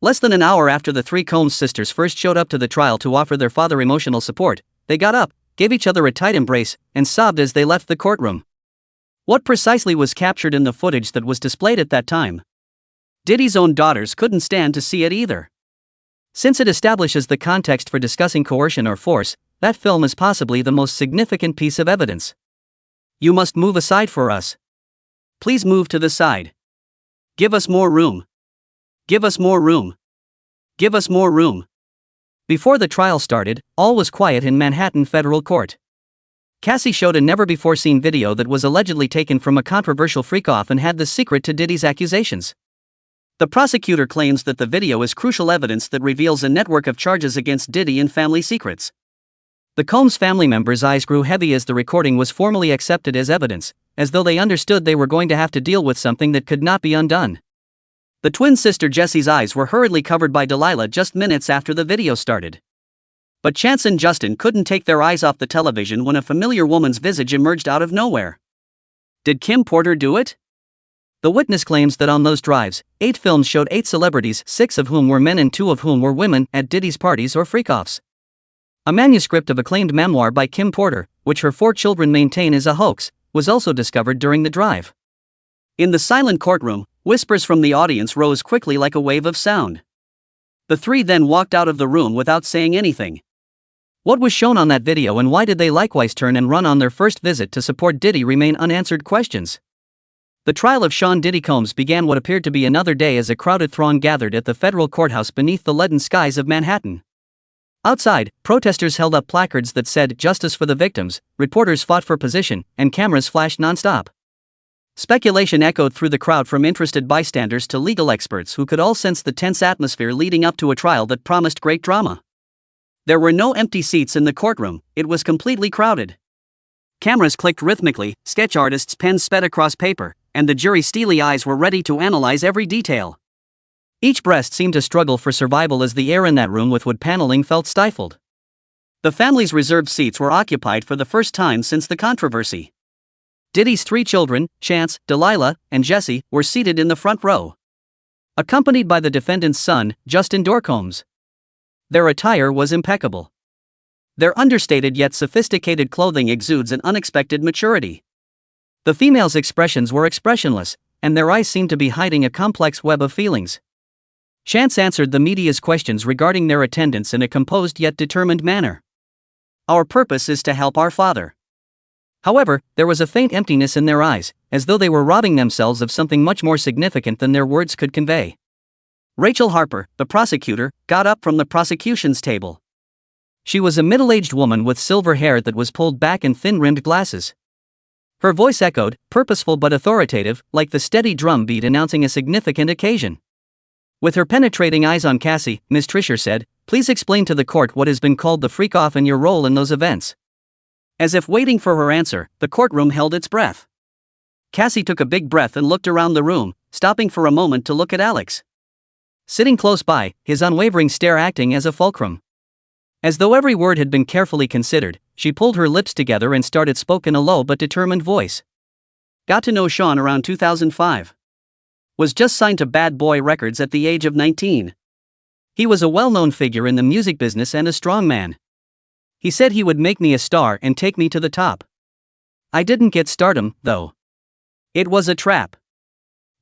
Less than an hour after the three Combs sisters first showed up to the trial to offer their father emotional support, they got up, gave each other a tight embrace, and sobbed as they left the courtroom. What precisely was captured in the footage that was displayed at that time? Diddy's own daughters couldn't stand to see it either. Since it establishes the context for discussing coercion or force, that film is possibly the most significant piece of evidence. You must move aside for us. Please move to the side. Give us more room. Give us more room. Give us more room. Before the trial started, all was quiet in Manhattan federal court. Cassie showed a never-before-seen video that was allegedly taken from a controversial freak-off and had the secret to Diddy's accusations. The prosecutor claims that the video is crucial evidence that reveals a network of charges against Diddy and family secrets. The Combs family members' eyes grew heavy as the recording was formally accepted as evidence, as though they understood they were going to have to deal with something that could not be undone. The twin sister Jessie's eyes were hurriedly covered by Delilah just minutes after the video started. But Chance and Justin couldn't take their eyes off the television when a familiar woman's visage emerged out of nowhere. Did Kim Porter do it? The witness claims that on those drives, 8 films showed 8 celebrities, 6 of whom were men and 2 of whom were women, at Diddy's parties or freak-offs. A manuscript of acclaimed memoir by Kim Porter, which her 4 children maintain is a hoax, was also discovered during the drive. In the silent courtroom, whispers from the audience rose quickly like a wave of sound. The 3 then walked out of the room without saying anything. What was shown on that video and why did they likewise turn and run on their first visit to support Diddy remain unanswered questions. The trial of Sean Diddy Combs began what appeared to be another day as a crowded throng gathered at the federal courthouse beneath the leaden skies of Manhattan. Outside, protesters held up placards that said "Justice for the victims," reporters fought for position, and cameras flashed nonstop. Speculation echoed through the crowd from interested bystanders to legal experts who could all sense the tense atmosphere leading up to a trial that promised great drama. There were no empty seats in the courtroom, it was completely crowded. Cameras clicked rhythmically, sketch artists' pens sped across paper, and the jury's steely eyes were ready to analyze every detail. Each breast seemed to struggle for survival as the air in that room with wood paneling felt stifled. The family's reserved seats were occupied for the first time since the controversy. Diddy's 3 children, Chance, Delilah, and Jessie, were seated in the front row, accompanied by the defendant's son, Justin Combs. Their attire was impeccable. Their understated yet sophisticated clothing exudes an unexpected maturity. The females' expressions were expressionless, and their eyes seemed to be hiding a complex web of feelings. Chance answered the media's questions regarding their attendance in a composed yet determined manner. "Our purpose is to help our father." However, there was a faint emptiness in their eyes, as though they were robbing themselves of something much more significant than their words could convey. Rachel Harper, the prosecutor, got up from the prosecution's table. She was a middle-aged woman with silver hair that was pulled back and thin-rimmed glasses. Her voice echoed, purposeful but authoritative, like the steady drum beat announcing a significant occasion. With her penetrating eyes on Cassie, Ms. Trisher said, "Please explain to the court what has been called the freak-off and your role in those events." As if waiting for her answer, the courtroom held its breath. Cassie took a big breath and looked around the room, stopping for a moment to look at Alex. Sitting close by, his unwavering stare acting as a fulcrum. As though every word had been carefully considered, she pulled her lips together and spoke in a low but determined voice. "Got to know Sean around 2005. Was just signed to Bad Boy Records at the age of 19. He was a well-known figure in the music business and a strong man. He said he would make me a star and take me to the top. I didn't get stardom, though. It was a trap."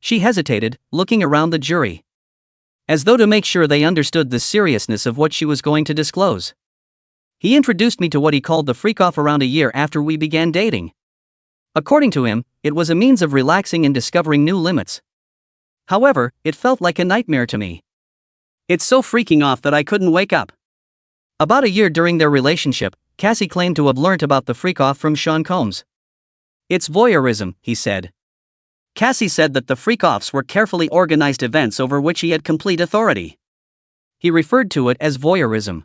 She hesitated, looking around the jury, as though to make sure they understood the seriousness of what she was going to disclose. "He introduced me to what he called the freak-off around a year after we began dating. According to him, it was a means of relaxing and discovering new limits. However, it felt like a nightmare to me. It's so freaking off that I couldn't wake up." About a year during their relationship, Cassie claimed to have learnt about the freak-off from Sean Combs. "It's voyeurism," he said. Cassie said that the freak-offs were carefully organized events over which he had complete authority. He referred to it as voyeurism.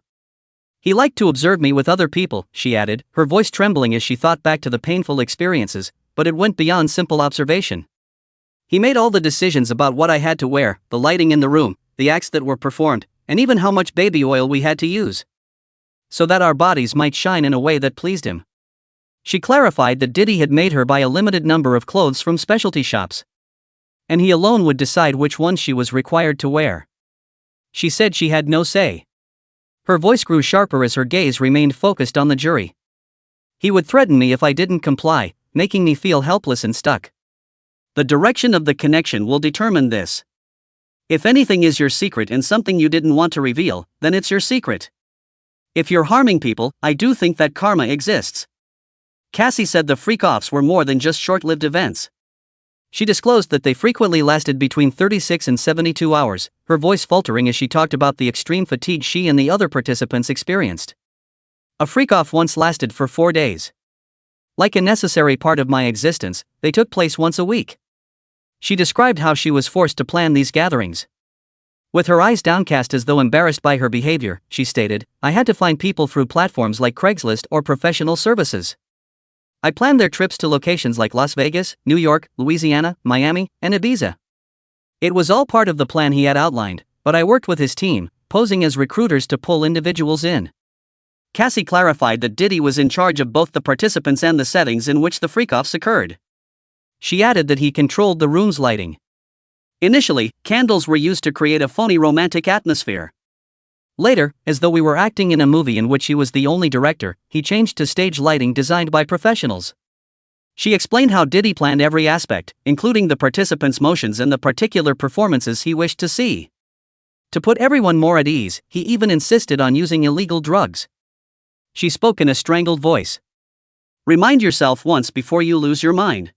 "He liked to observe me with other people," she added, her voice trembling as she thought back to the painful experiences, "but it went beyond simple observation. He made all the decisions about what I had to wear, the lighting in the room, the acts that were performed, and even how much baby oil we had to use, so that our bodies might shine in a way that pleased him." She clarified that Diddy had made her buy a limited number of clothes from specialty shops, and he alone would decide which ones she was required to wear. She said she had no say. Her voice grew sharper as her gaze remained focused on the jury. He would threaten me if I didn't comply, making me feel helpless and stuck. The direction of the connection will determine this. If anything is your secret and something you didn't want to reveal, then it's your secret. If you're harming people, I do think that karma exists. Cassie said the freak-offs were more than just short-lived events. She disclosed that they frequently lasted between 36 and 72 hours, her voice faltering as she talked about the extreme fatigue she and the other participants experienced. A freak-off once lasted for 4 days. Like a necessary part of my existence, they took place once a week. She described how she was forced to plan these gatherings. With her eyes downcast as though embarrassed by her behavior, she stated, I had to find people through platforms like Craigslist or professional services. I planned their trips to locations like Las Vegas, New York, Louisiana, Miami, and Ibiza. It was all part of the plan he had outlined, but I worked with his team, posing as recruiters to pull individuals in. Cassie clarified that Diddy was in charge of both the participants and the settings in which the freak-offs occurred. She added that he controlled the room's lighting. Initially, candles were used to create a phony romantic atmosphere. Later, as though we were acting in a movie in which he was the only director, he changed to stage lighting designed by professionals. She explained how Diddy planned every aspect, including the participants' motions and the particular performances he wished to see. To put everyone more at ease, he even insisted on using illegal drugs. She spoke in a strangled voice. Remind yourself once before you lose your mind.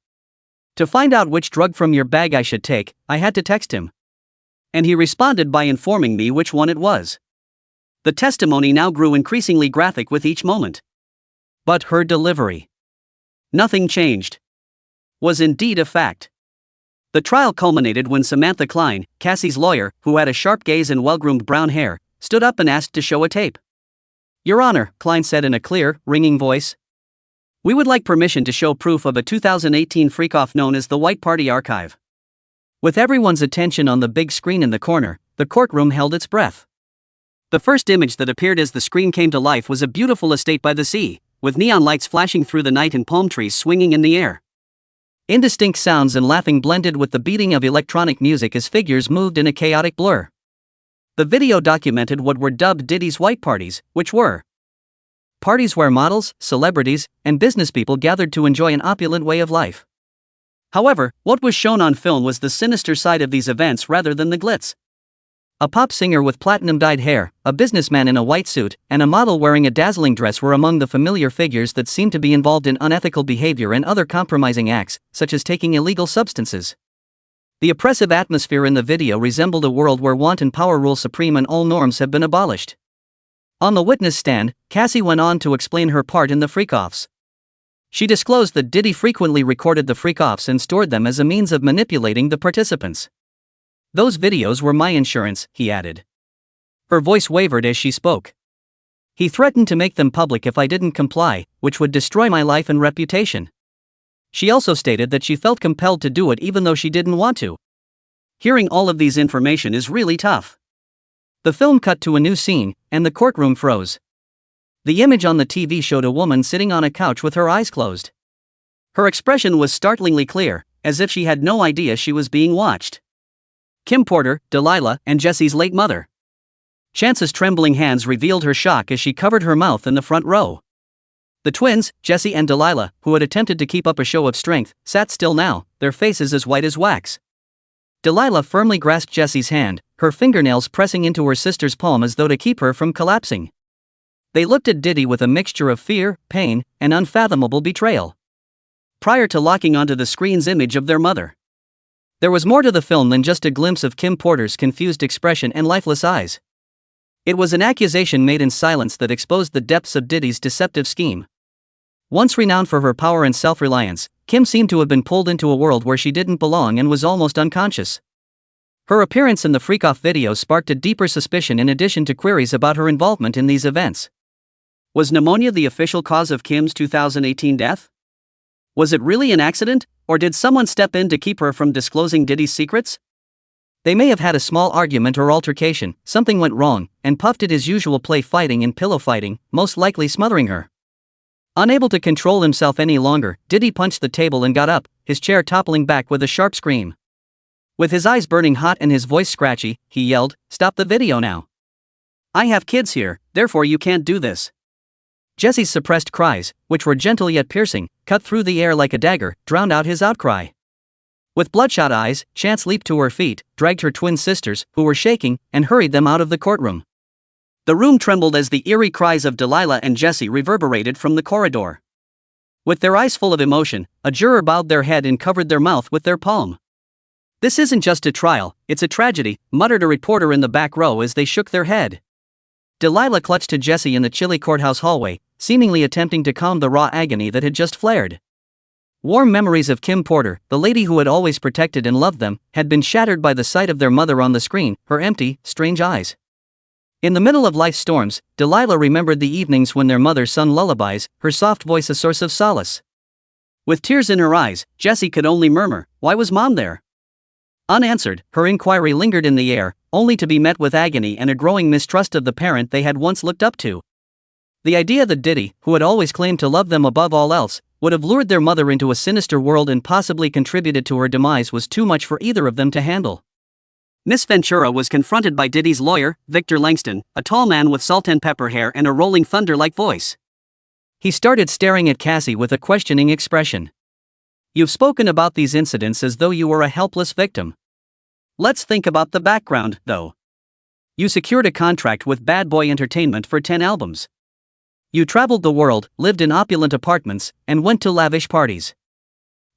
To find out which drug from your bag I should take, I had to text him. And he responded by informing me which one it was. The testimony now grew increasingly graphic with each moment. But her delivery, nothing changed, was indeed a fact. The trial culminated when Samantha Klein, Cassie's lawyer, who had a sharp gaze and well-groomed brown hair, stood up and asked to show a tape. Your Honor, Klein said in a clear, ringing voice. We would like permission to show proof of a 2018 freak-off known as the White Party Archive. With everyone's attention on the big screen in the corner, the courtroom held its breath. The first image that appeared as the screen came to life was a beautiful estate by the sea, with neon lights flashing through the night and palm trees swinging in the air. Indistinct sounds and laughing blended with the beating of electronic music as figures moved in a chaotic blur. The video documented what were dubbed Diddy's white parties, which were parties where models, celebrities, and businesspeople gathered to enjoy an opulent way of life. However, what was shown on film was the sinister side of these events rather than the glitz. A pop singer with platinum-dyed hair, a businessman in a white suit, and a model wearing a dazzling dress were among the familiar figures that seemed to be involved in unethical behavior and other compromising acts, such as taking illegal substances. The oppressive atmosphere in the video resembled a world where want and power rule supreme and all norms have been abolished. On the witness stand, Cassie went on to explain her part in the freak-offs. She disclosed that Diddy frequently recorded the freak-offs and stored them as a means of manipulating the participants. Those videos were my insurance, he added. Her voice wavered as she spoke. He threatened to make them public if I didn't comply, which would destroy my life and reputation. She also stated that she felt compelled to do it even though she didn't want to. Hearing all of these information is really tough. The film cut to a new scene, and the courtroom froze. The image on the TV showed a woman sitting on a couch with her eyes closed. Her expression was startlingly clear, as if she had no idea she was being watched. Kim Porter, Delilah, and Jesse's late mother. Chance's trembling hands revealed her shock as she covered her mouth in the front row. The twins, Jesse and Delilah, who had attempted to keep up a show of strength, sat still now, their faces as white as wax. Delilah firmly grasped Jesse's hand, her fingernails pressing into her sister's palm as though to keep her from collapsing. They looked at Diddy with a mixture of fear, pain, and unfathomable betrayal. Prior to locking onto the screen's image of their mother. There was more to the film than just a glimpse of Kim Porter's confused expression and lifeless eyes. It was an accusation made in silence that exposed the depths of Diddy's deceptive scheme. Once renowned for her power and self-reliance, Kim seemed to have been pulled into a world where she didn't belong and was almost unconscious. Her appearance in the freak-off video sparked a deeper suspicion in addition to queries about her involvement in these events. Was pneumonia the official cause of Kim's 2018 death? Was it really an accident, or did someone step in to keep her from disclosing Diddy's secrets? They may have had a small argument or altercation, something went wrong, and Puff did his usual play fighting and pillow fighting, most likely smothering her. Unable to control himself any longer, Diddy punched the table and got up, his chair toppling back with a sharp scream. With his eyes burning hot and his voice scratchy, he yelled, "Stop the video now. I have kids here, therefore you can't do this." Jesse's suppressed cries, which were gentle yet piercing, cut through the air like a dagger, drowned out his outcry. With bloodshot eyes, Chance leaped to her feet, dragged her twin sisters, who were shaking, and hurried them out of the courtroom. The room trembled as the eerie cries of Delilah and Jesse reverberated from the corridor. With their eyes full of emotion, a juror bowed their head and covered their mouth with their palm. "This isn't just a trial, it's a tragedy," muttered a reporter in the back row as they shook their head. Delilah clutched to Jesse in the chilly courthouse hallway, seemingly attempting to calm the raw agony that had just flared. Warm memories of Kim Porter, the lady who had always protected and loved them, had been shattered by the sight of their mother on the screen, her empty, strange eyes. In the middle of life's storms, Delilah remembered the evenings when their mother sung lullabies, her soft voice a source of solace. With tears in her eyes, Jessie could only murmur, "Why was Mom there?" Unanswered, her inquiry lingered in the air, only to be met with agony and a growing mistrust of the parent they had once looked up to. The idea that Diddy, who had always claimed to love them above all else, would have lured their mother into a sinister world and possibly contributed to her demise was too much for either of them to handle. Miss Ventura was confronted by Diddy's lawyer, Victor Langston, a tall man with salt and pepper hair and a rolling thunder-like voice. He started staring at Cassie with a questioning expression. "You've spoken about these incidents as though you were a helpless victim. Let's think about the background, though. You secured a contract with Bad Boy Entertainment for 10 albums. You traveled the world, lived in opulent apartments, and went to lavish parties.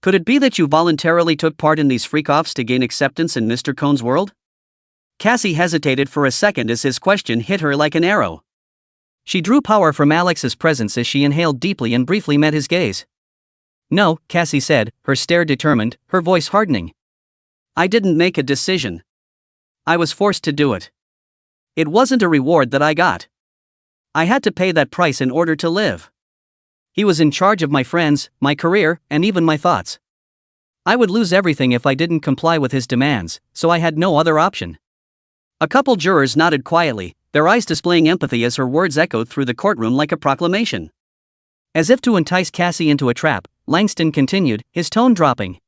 Could it be that you voluntarily took part in these freak-offs to gain acceptance in Mr. Cohn's world?" Cassie hesitated for a second as his question hit her like an arrow. She drew power from Alex's presence as she inhaled deeply and briefly met his gaze. "No," Cassie said, her stare determined, her voice hardening. "I didn't make a decision. I was forced to do it. It wasn't a reward that I got. I had to pay that price in order to live. He was in charge of my friends, my career, and even my thoughts. I would lose everything if I didn't comply with his demands, so I had no other option." A couple jurors nodded quietly, their eyes displaying empathy as her words echoed through the courtroom like a proclamation. As if to entice Cassie into a trap, Langston continued, his tone dropping.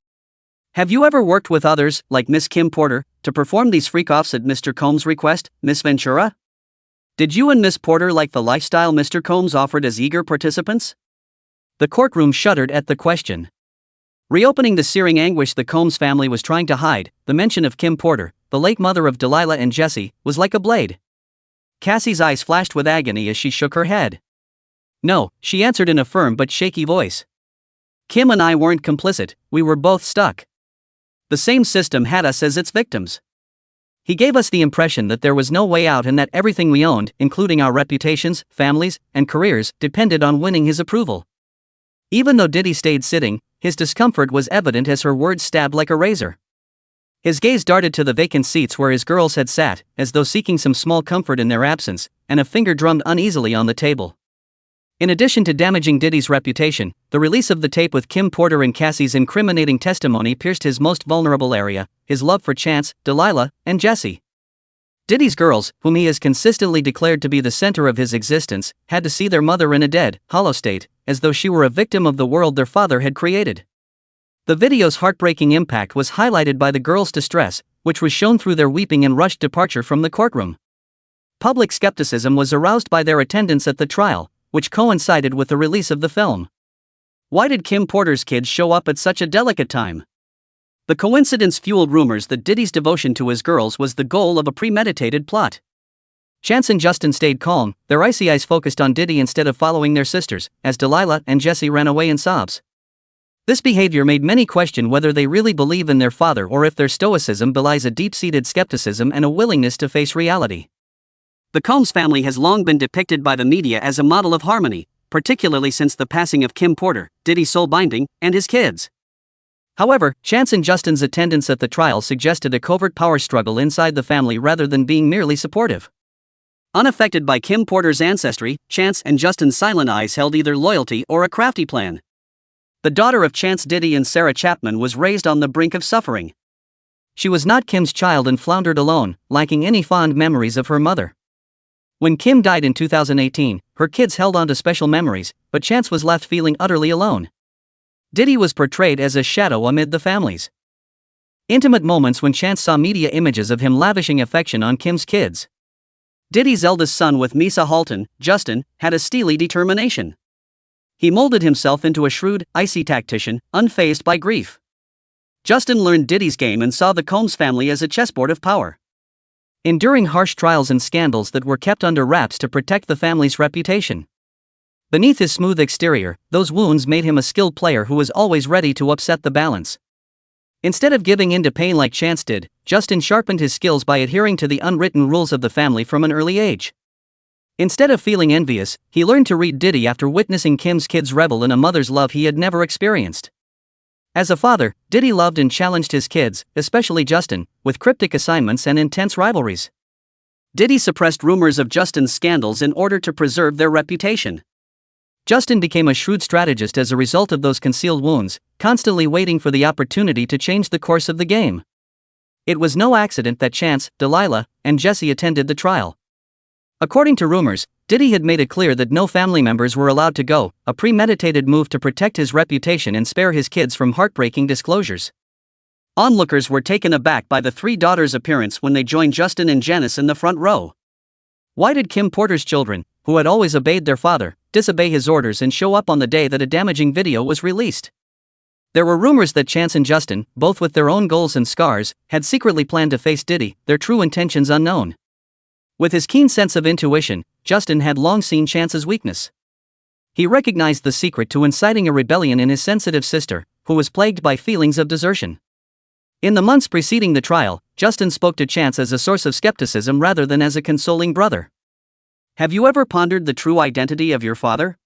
"Have you ever worked with others, like Miss Kim Porter, to perform these freak-offs at Mr. Combs' request, Miss Ventura? Did you and Miss Porter like the lifestyle Mr. Combs offered as eager participants?" The courtroom shuddered at the question. Reopening the searing anguish the Combs family was trying to hide, the mention of Kim Porter, the late mother of Delilah and Jesse, was like a blade. Cassie's eyes flashed with agony as she shook her head. "No," she answered in a firm but shaky voice. "Kim and I weren't complicit, we were both stuck. The same system had us as its victims. He gave us the impression that there was no way out and that everything we owned, including our reputations, families, and careers, depended on winning his approval." Even though Diddy stayed sitting, his discomfort was evident as her words stabbed like a razor. His gaze darted to the vacant seats where his girls had sat, as though seeking some small comfort in their absence, and a finger drummed uneasily on the table. In addition to damaging Diddy's reputation, the release of the tape with Kim Porter and Cassie's incriminating testimony pierced his most vulnerable area, his love for Chance, Delilah, and Jesse. Diddy's girls, whom he has consistently declared to be the center of his existence, had to see their mother in a dead, hollow state, as though she were a victim of the world their father had created. The video's heartbreaking impact was highlighted by the girls' distress, which was shown through their weeping and rushed departure from the courtroom. Public skepticism was aroused by their attendance at the trial, which coincided with the release of the film. Why did Kim Porter's kids show up at such a delicate time? The coincidence fueled rumors that Diddy's devotion to his girls was the goal of a premeditated plot. Chance and Justin stayed calm, their icy eyes focused on Diddy instead of following their sisters, as Delilah and Jesse ran away in sobs. This behavior made many question whether they really believe in their father or if their stoicism belies a deep-seated skepticism and a willingness to face reality. The Combs family has long been depicted by the media as a model of harmony, particularly since the passing of Kim Porter, Diddy's soul binding, and his kids. However, Chance and Justin's attendance at the trial suggested a covert power struggle inside the family rather than being merely supportive. Unaffected by Kim Porter's ancestry, Chance and Justin's silent eyes held either loyalty or a crafty plan. The daughter of Chance Diddy and Sarah Chapman was raised on the brink of suffering. She was not Kim's child and floundered alone, lacking any fond memories of her mother. When Kim died in 2018, her kids held on to special memories, but Chance was left feeling utterly alone. Diddy was portrayed as a shadow amid the families. Intimate moments when Chance saw media images of him lavishing affection on Kim's kids. Diddy's eldest son with Misa Halton, Justin, had a steely determination. He molded himself into a shrewd, icy tactician, unfazed by grief. Justin learned Diddy's game and saw the Combs family as a chessboard of power. Enduring harsh trials and scandals that were kept under wraps to protect the family's reputation. Beneath his smooth exterior, those wounds made him a skilled player who was always ready to upset the balance. Instead of giving in to pain like Chance did, Justin sharpened his skills by adhering to the unwritten rules of the family from an early age. Instead of feeling envious, he learned to read Diddy after witnessing Kim's kids revel in a mother's love he had never experienced. As a father, Diddy loved and challenged his kids, especially Justin, with cryptic assignments and intense rivalries. Diddy suppressed rumors of Justin's scandals in order to preserve their reputation. Justin became a shrewd strategist as a result of those concealed wounds, constantly waiting for the opportunity to change the course of the game. It was no accident that Chance, Delilah, and Jesse attended the trial. According to rumors, Diddy had made it clear that no family members were allowed to go, a premeditated move to protect his reputation and spare his kids from heartbreaking disclosures. Onlookers were taken aback by the three daughters' appearance when they joined Justin and Janice in the front row. Why did Kim Porter's children, who had always obeyed their father, disobey his orders and show up on the day that a damaging video was released? There were rumors that Chance and Justin, both with their own goals and scars, had secretly planned to face Diddy, their true intentions unknown. With his keen sense of intuition, Justin had long seen Chance's weakness. He recognized the secret to inciting a rebellion in his sensitive sister, who was plagued by feelings of desertion. In the months preceding the trial, Justin spoke to Chance as a source of skepticism rather than as a consoling brother. "Have you ever pondered the true identity of your father?"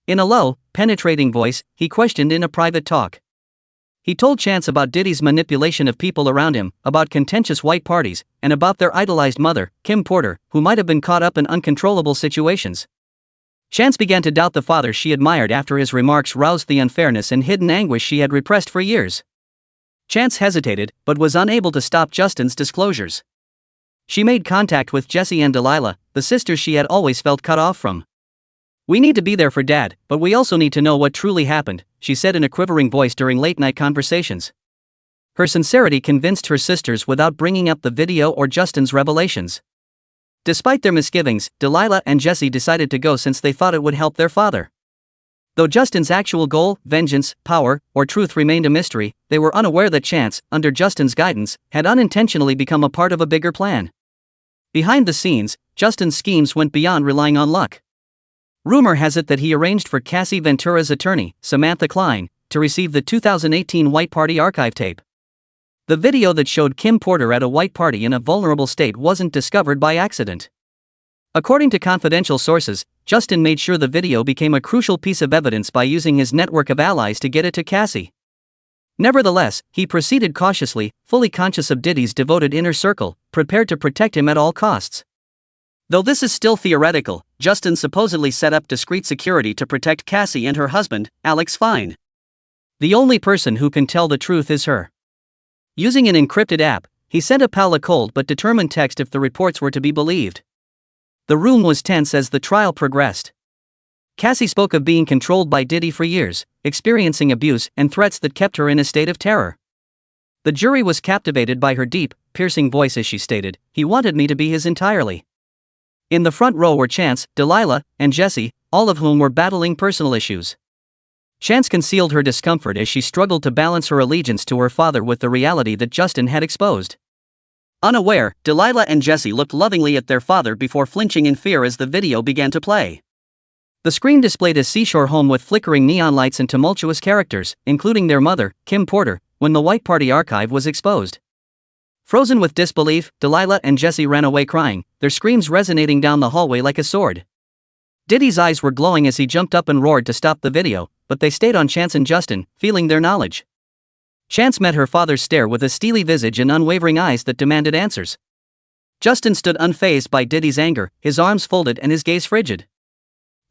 In a low, penetrating voice, he questioned in a private talk. He told Chance about Diddy's manipulation of people around him, about contentious white parties, and about their idolized mother, Kim Porter, who might have been caught up in uncontrollable situations. Chance began to doubt the father she admired after his remarks roused the unfairness and hidden anguish she had repressed for years. Chance hesitated, but was unable to stop Justin's disclosures. She made contact with Jesse and Delilah, the sisters she had always felt cut off from. "We need to be there for Dad, but we also need to know what truly happened," she said in a quivering voice during late-night conversations. Her sincerity convinced her sisters without bringing up the video or Justin's revelations. Despite their misgivings, Delilah and Jesse decided to go since they thought it would help their father. Though Justin's actual goal, vengeance, power, or truth remained a mystery, they were unaware that Chance, under Justin's guidance, had unintentionally become a part of a bigger plan. Behind the scenes, Justin's schemes went beyond relying on luck. Rumor has it that he arranged for Cassie Ventura's attorney, Samantha Klein, to receive the 2018 White Party archive tape. The video that showed Kim Porter at a white party in a vulnerable state wasn't discovered by accident. According to confidential sources, Justin made sure the video became a crucial piece of evidence by using his network of allies to get it to Cassie. Nevertheless, he proceeded cautiously, fully conscious of Diddy's devoted inner circle, prepared to protect him at all costs. Though this is still theoretical, Justin supposedly set up discreet security to protect Cassie and her husband, Alex Fine. The only person who can tell the truth is her. Using an encrypted app, he sent a pal a cold but determined text if the reports were to be believed. The room was tense as the trial progressed. Cassie spoke of being controlled by Diddy for years, experiencing abuse and threats that kept her in a state of terror. The jury was captivated by her deep, piercing voice as she stated, "He wanted me to be his entirely." In the front row were Chance, Delilah, and Jesse, all of whom were battling personal issues. Chance concealed her discomfort as she struggled to balance her allegiance to her father with the reality that Justin had exposed. Unaware, Delilah and Jesse looked lovingly at their father before flinching in fear as the video began to play. The screen displayed a seashore home with flickering neon lights and tumultuous characters, including their mother, Kim Porter, when the White Party archive was exposed. Frozen with disbelief, Delilah and Jesse ran away crying, their screams resonating down the hallway like a sword. Diddy's eyes were glowing as he jumped up and roared to stop the video, but they stayed on Chance and Justin, feeling their knowledge. Chance met her father's stare with a steely visage and unwavering eyes that demanded answers. Justin stood unfazed by Diddy's anger, his arms folded and his gaze frigid.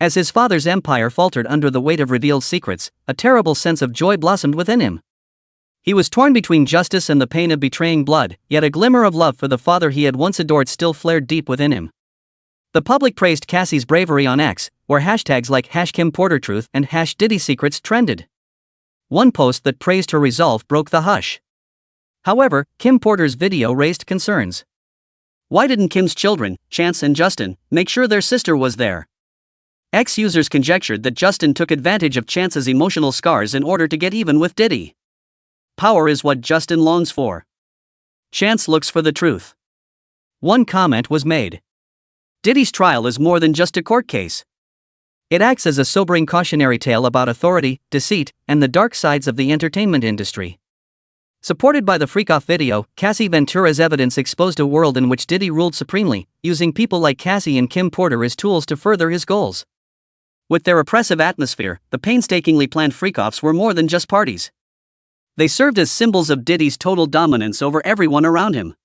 As his father's empire faltered under the weight of revealed secrets, a terrible sense of joy blossomed within him. He was torn between justice and the pain of betraying blood, yet a glimmer of love for the father he had once adored still flared deep within him. The public praised Cassie's bravery on X, where hashtags like #KimPorterTruth and #DiddySecrets trended. One post that praised her resolve broke the hush. However, Kim Porter's video raised concerns. Why didn't Kim's children, Chance and Justin, make sure their sister was there? Ex-users conjectured that Justin took advantage of Chance's emotional scars in order to get even with Diddy. Power is what Justin longs for. Chance looks for the truth. One comment was made. Diddy's trial is more than just a court case. It acts as a sobering cautionary tale about authority, deceit, and the dark sides of the entertainment industry. Supported by the freak-off video, Cassie Ventura's evidence exposed a world in which Diddy ruled supremely, using people like Cassie and Kim Porter as tools to further his goals. With their oppressive atmosphere, the painstakingly planned freak-offs were more than just parties. They served as symbols of Diddy's total dominance over everyone around him.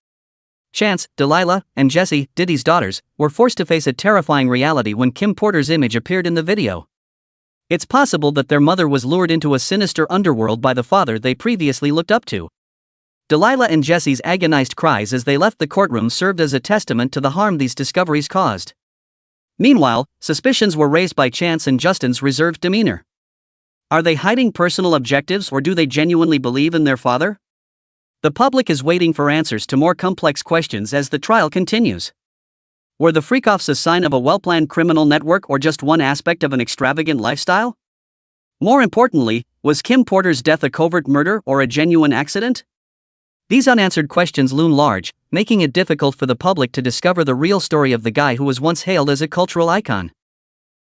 Chance, Delilah, and Jessie, Diddy's daughters, were forced to face a terrifying reality when Kim Porter's image appeared in the video. It's possible that their mother was lured into a sinister underworld by the father they previously looked up to. Delilah and Jessie's agonized cries as they left the courtroom served as a testament to the harm these discoveries caused. Meanwhile, suspicions were raised by Chance and Justin's reserved demeanor. Are they hiding personal objectives, or do they genuinely believe in their father? The public is waiting for answers to more complex questions as the trial continues. Were the freak-offs a sign of a well-planned criminal network or just one aspect of an extravagant lifestyle? More importantly, was Kim Porter's death a covert murder or a genuine accident? These unanswered questions loom large, making it difficult for the public to discover the real story of the guy who was once hailed as a cultural icon.